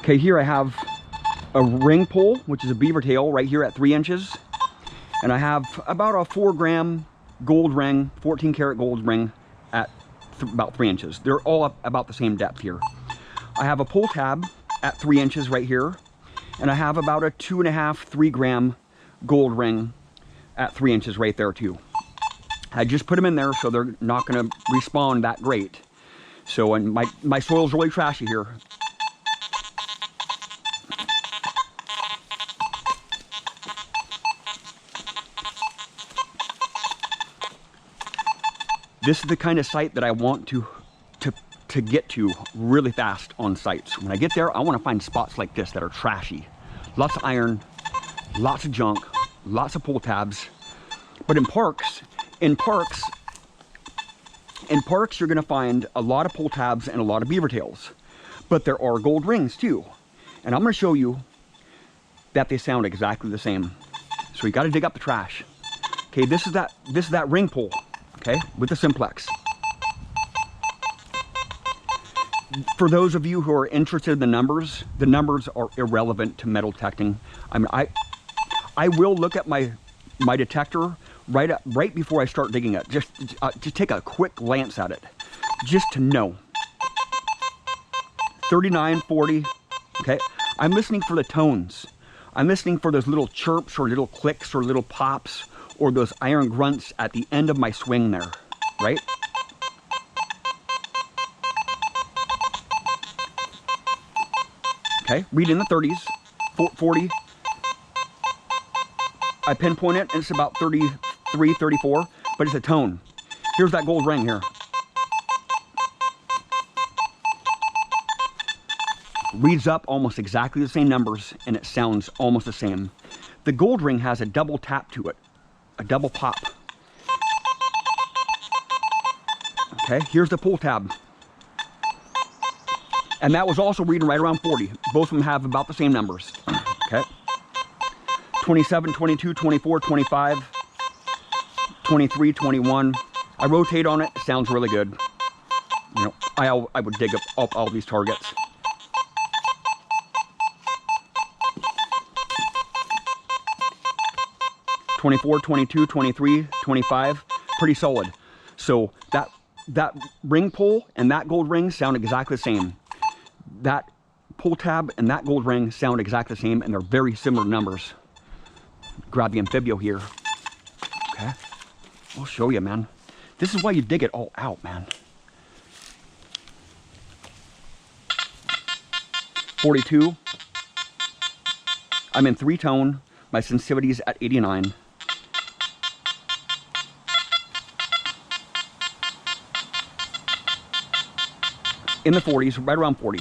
Okay, here I have a ring pull, which is a beaver tail right here at 3 inches. And I have about a 4-gram gold ring, 14 karat gold ring at about 3 inches. They're all up about the same depth here. I have a pull tab at 3 inches right here. And I have about a 2.5, 3-gram gold ring at 3 inches right there too. I just put them in there so they're not gonna respawn that great. So, and my soil's really trashy here. This is the kind of site that I want to get to really fast on sites. When I get there, I want to find spots like this that are trashy. Lots of iron, lots of junk, lots of pull tabs. But in parks, you're going to find a lot of pull tabs and a lot of beaver tails. But there are gold rings too. And I'm going to show you that they sound exactly the same. So you got to dig up the trash. Okay, this is that ring pull. Okay, with the Simplex. For those of you who are interested in the numbers are irrelevant to metal detecting. I mean, I will look at my detector right before I start digging it. Just take a quick glance at it, just to know. 39, 40. Okay, I'm listening for the tones. I'm listening for those little chirps or little clicks or little pops or those iron grunts at the end of my swing there, right? Okay, read in the 30s, 40. I pinpoint it and it's about 33, 34, but it's a tone. Here's that gold ring here. Reads up almost exactly the same numbers and it sounds almost the same. The gold ring has a double tap to it, a double pop. Okay, here's the pull tab. And that was also reading right around 40. Both of them have about the same numbers. Okay. 27, 22, 24, 25, 23, 21. I rotate on it, it sounds really good. You know, I would dig up all these targets. (24, 22, 23, 25), pretty solid. So that ring pull and that gold ring sound exactly the same. That pull tab and that gold ring sound exactly the same, and they're very similar numbers. Grab the Anfibio here. Okay, I'll show you, man. This is why you dig it all out, man. 42. I'm in 3-tone. My sensitivity is at 89. In the 40s, right around 40.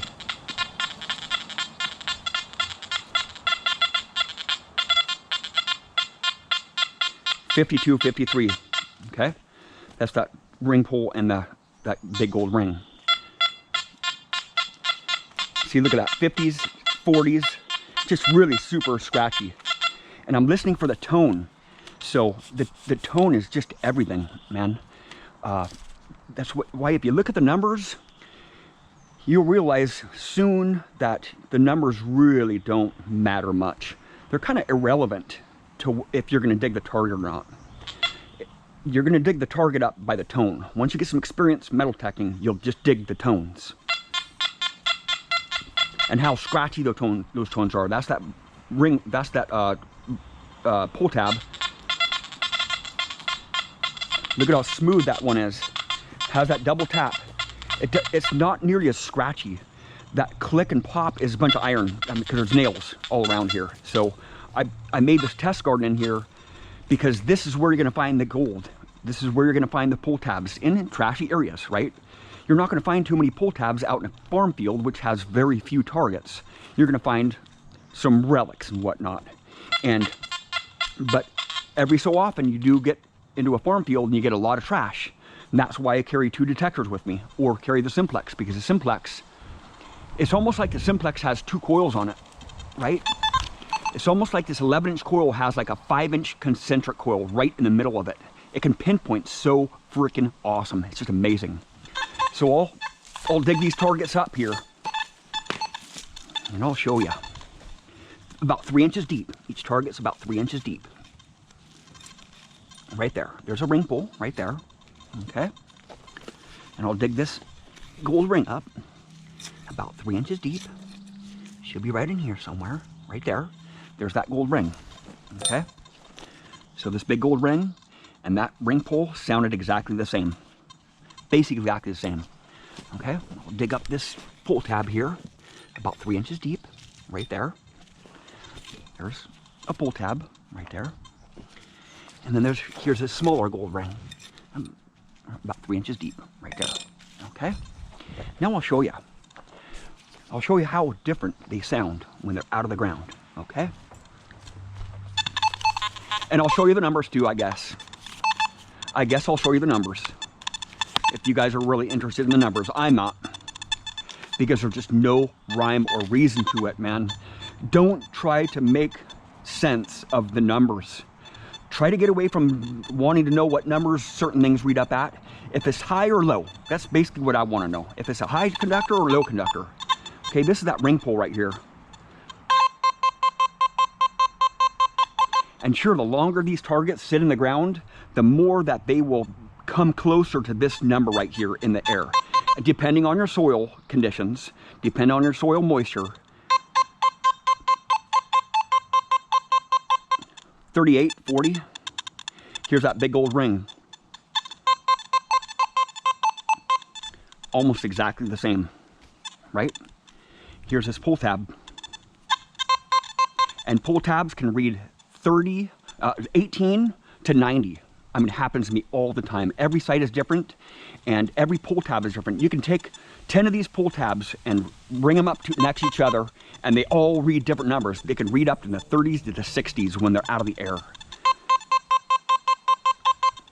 (52, 53). Okay, that's that ring pull and that big gold ring. See, look at that, 50s, 40s, just really super scratchy. And I'm listening for the tone. So the tone is just everything, man. That's why if you look at the numbers, you'll realize soon that the numbers really don't matter much. They're kind of irrelevant to if you're going to dig the target or not. You're going to dig the target up by the tone. Once you get some experience metal detecting, you'll just dig the tones. And how scratchy those tones are. That's that ring, that's that pull tab. Look at how smooth that one is. Has that double tap. It's not nearly as scratchy. That click and pop is a bunch of iron, because there's nails all around here. So I made this test garden in here because this is where you're going to find the gold. This is where you're going to find the pull tabs in trashy areas, right? You're not going to find too many pull tabs out in a farm field, which has very few targets. You're going to find some relics and whatnot. But every so often you do get into a farm field and you get a lot of trash. And that's why I carry 2 detectors with me, or carry the Simplex, because the Simplex, it's almost like the Simplex has 2 coils on it, right? It's almost like this 11-inch coil has like a 5-inch concentric coil right in the middle of it. It can pinpoint so freaking awesome. It's just amazing. So I'll dig these targets up here. And I'll show you. About 3 inches deep. Each target's about 3 inches deep. Right there. There's a ring pull right there. Okay. And I'll dig this gold ring up about 3 inches deep. Should be right in here somewhere. Right there. There's that gold ring. Okay. So this big gold ring and that ring pull sounded exactly the same. Basically exactly the same. Okay. I'll dig up this pull tab here about 3 inches deep. Right there. There's a pull tab right there. And then here's a smaller gold ring. About 3 inches deep right there. Okay. Now I'll show you. I'll show you how different they sound when they're out of the ground. Okay. And I'll show you the numbers too, I guess. I'll show you the numbers. If you guys are really interested in the numbers, I'm not. Because there's just no rhyme or reason to it, man. Don't try to make sense of the numbers. Try to get away from wanting to know what numbers certain things read up at. If it's high or low, that's basically what I want to know. If it's a high conductor or low conductor. Okay, this is that ring pull right here. And sure, the longer these targets sit in the ground, the more that they will come closer to this number right here in the air. Depending on your soil conditions, depending on your soil moisture. 38, 40. Here's that big old ring. Almost exactly the same, right? Here's this pull tab. And pull tabs can read 18 to 90. I mean, it happens to me all the time. Every site is different, and every pull tab is different. You can take 10 of these pull tabs and bring them up next to each other, and they all read different numbers. They can read up in the 30s to the 60s when they're out of the air.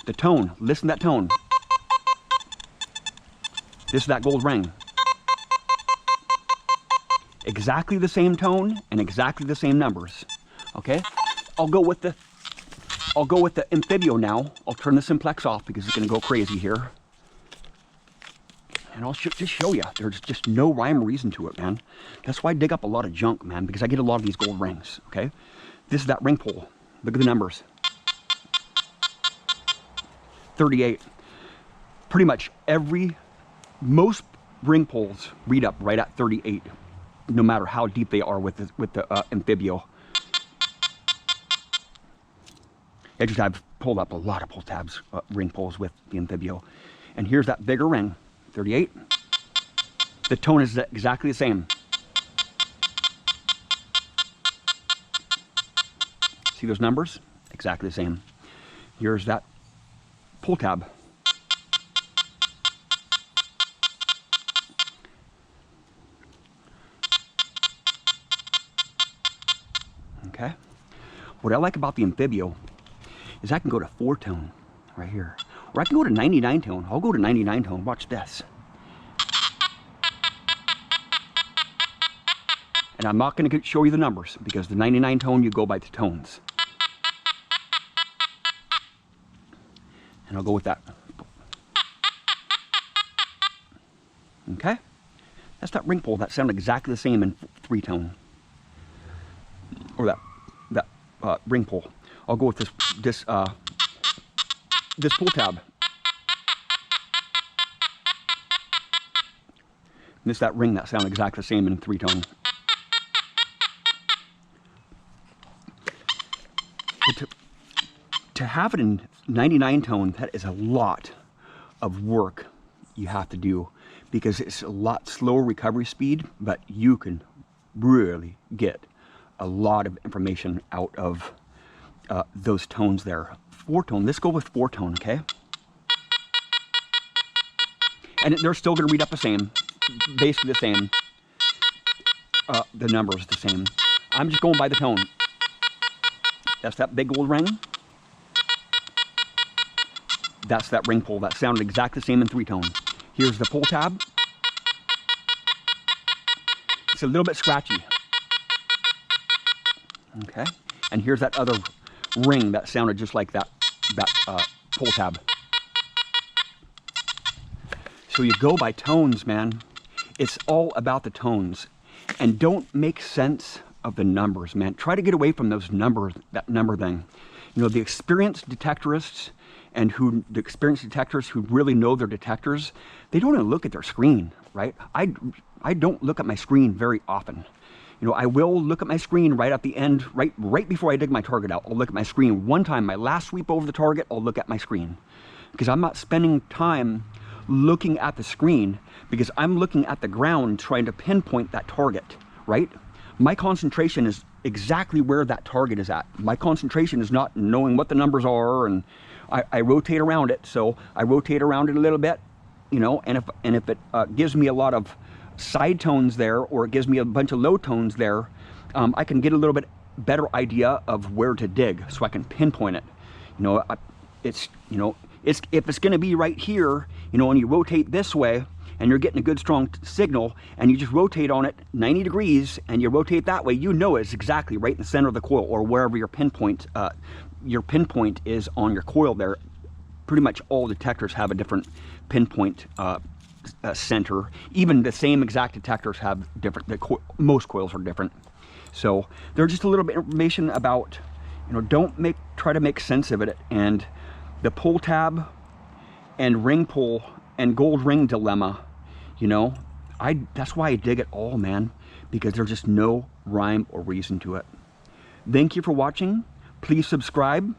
The tone, listen to that tone. This is that gold ring. Exactly the same tone and exactly the same numbers. Okay? I'll go with the Anfibio now. I'll turn the Simplex off because it's going to go crazy here. And I'll just show you. There's just no rhyme or reason to it, man. That's why I dig up a lot of junk, man, because I get a lot of these gold rings, okay? This is that ring pull. Look at the numbers. 38. Pretty much most ring pulls read up right at 38, no matter how deep they are with the Anfibio. I've pulled up a lot of pull tabs, ring pulls with the Anfibio. And here's that bigger ring, 38. The tone is exactly the same. See those numbers? Exactly the same. Here's that pull tab. Okay. What I like about the Anfibio is I can go to 4-tone right here. Or I can go to 99-tone. I'll go to 99-tone. Watch this. And I'm not going to show you the numbers because the 99-tone, you go by the tones. And I'll go with that. Okay? That's that ring pull. That sounded exactly the same in 3-tone. Or that ring pull. I'll go with this pull tab. And this that ring that sounded exactly the same in 3-tone. To have it in 99-tone, that is a lot of work you have to do because it's a lot slower recovery speed, but you can really get a lot of information out of those tones there. 4-tone, let's go with 4-tone, okay? And they're still going to read up the same, basically the same. The numbers the same. I'm just going by the tone. That's that big gold ring. That's that ring pull. That sounded exactly the same in 3-tone. Here's the pull tab. It's a little bit scratchy. Okay. And here's that other ring that sounded just like that pull tab. So you go by tones, man. It's all about the tones. and don't make sense of the numbers, man. Try to get away from those numbers, that number thing. You know, the experienced detectorists and the experienced detectors who really know their detectors, they don't even look at their screen, right? I don't look at my screen very often. You know, I will look at my screen right at the end, right before I dig my target out. I'll look at my screen one time. My last sweep over the target, I'll look at my screen. Because I'm not spending time looking at the screen, because I'm looking at the ground trying to pinpoint that target, right? My concentration is exactly where that target is at. My concentration is not knowing what the numbers are, and I rotate around it. So I rotate around it a little bit, you know, and if it gives me a lot of side tones there, or it gives me a bunch of low tones there, I can get a little bit better idea of where to dig, so I can pinpoint it. You know, if it's going to be right here, you know, and you rotate this way, and you're getting a good strong signal, and you just rotate on it 90 degrees, and you rotate that way, you know it's exactly right in the center of the coil, or wherever your pinpoint is on your coil there. Pretty much all detectors have a different pinpoint center. Even the same exact detectors have different, most coils are different. So there's just a little bit of information about, you know, don't try to make sense of it. And the pull tab and ring pull and gold ring dilemma, you know, that's why I dig it all, man, because there's just no rhyme or reason to it. Thank you for watching. Please subscribe.